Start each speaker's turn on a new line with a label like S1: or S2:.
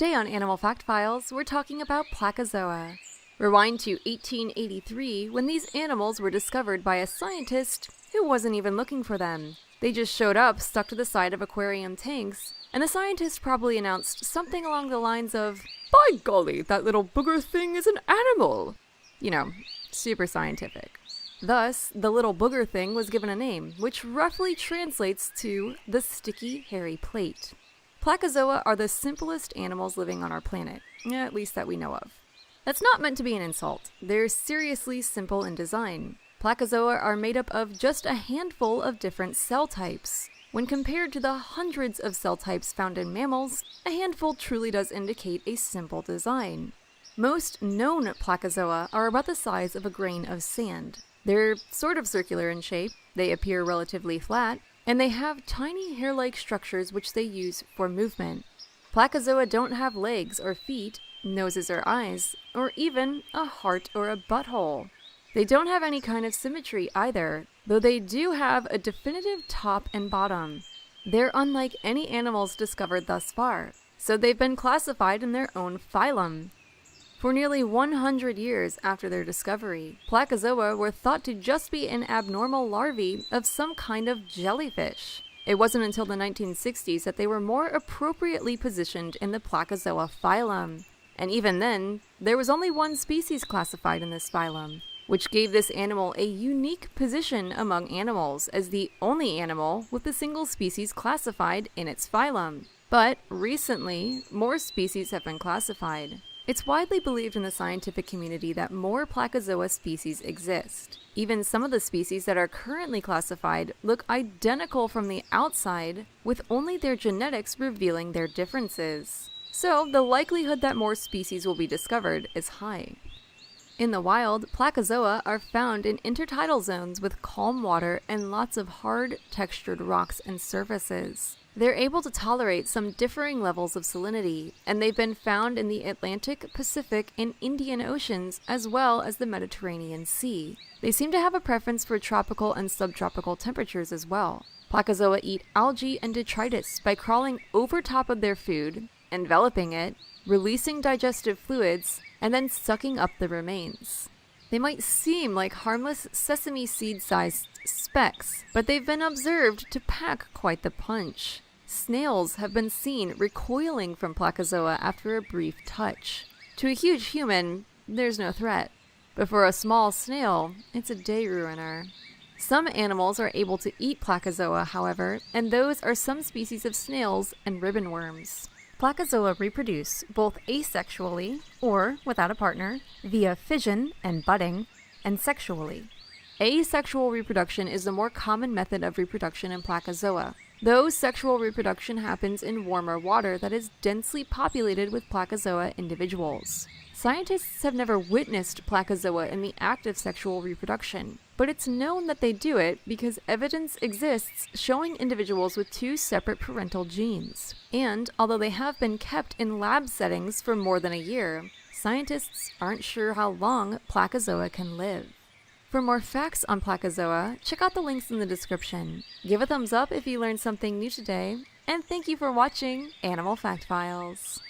S1: Today on Animal Fact Files, we're talking about Placozoa. Rewind to 1883 when these animals were discovered by a scientist who wasn't even looking for them. They just showed up stuck to the side of aquarium tanks, and the scientist probably announced something along the lines of, "By golly, that little booger thing is an animal!" You know, super scientific. Thus, the little booger thing was given a name, which roughly translates to the sticky, hairy plate. Placozoa are the simplest animals living on our planet, at least that we know of. That's not meant to be an insult. They're seriously simple in design. Placozoa are made up of just a handful of different cell types. When compared to the hundreds of cell types found in mammals, a handful truly does indicate a simple design. Most known Placozoa are about the size of a grain of sand. They're sort of circular in shape, they appear relatively flat, and they have tiny hair-like structures which they use for movement. Placozoa don't have legs or feet, noses or eyes, or even a heart or a butthole. They don't have any kind of symmetry either, though they do have a definitive top and bottom. They're unlike any animals discovered thus far, so they've been classified in their own phylum. For nearly 100 years after their discovery, Placozoa were thought to just be an abnormal larvae of some kind of jellyfish. It wasn't until the 1960s that they were more appropriately positioned in the Placozoa phylum. And even then, there was only one species classified in this phylum, which gave this animal a unique position among animals as the only animal with a single species classified in its phylum. But recently, more species have been classified. It's widely believed in the scientific community that more Placozoa species exist. Even some of the species that are currently classified look identical from the outside, with only their genetics revealing their differences. So the likelihood that more species will be discovered is high. In the wild, Placozoa are found in intertidal zones with calm water and lots of hard, textured rocks and surfaces. They're able to tolerate some differing levels of salinity, and they've been found in the Atlantic, Pacific, and Indian Oceans, as well as the Mediterranean Sea. They seem to have a preference for tropical and subtropical temperatures as well. Placozoa eat algae and detritus by crawling over top of their food, enveloping it, releasing digestive fluids, and then sucking up the remains. They might seem like harmless sesame seed-sized specks, but they've been observed to pack quite the punch. Snails have been seen recoiling from Placozoa after a brief touch. To a huge human, there's no threat, but for a small snail, it's a day ruiner. Some animals are able to eat Placozoa, however, and those are some species of snails and ribbon worms. Placozoa reproduce both asexually, or without a partner, via fission and budding, and sexually. Asexual reproduction is the more common method of reproduction in Placozoa, though sexual reproduction happens in warmer water that is densely populated with Placozoa individuals. Scientists have never witnessed Placozoa in the act of sexual reproduction, but it's known that they do it because evidence exists showing individuals with two separate parental genes. And although they have been kept in lab settings for more than a year, scientists aren't sure how long Placozoa can live. For more facts on Placozoa, check out the links in the description. Give a thumbs up if you learned something new today, and thank you for watching Animal Fact Files.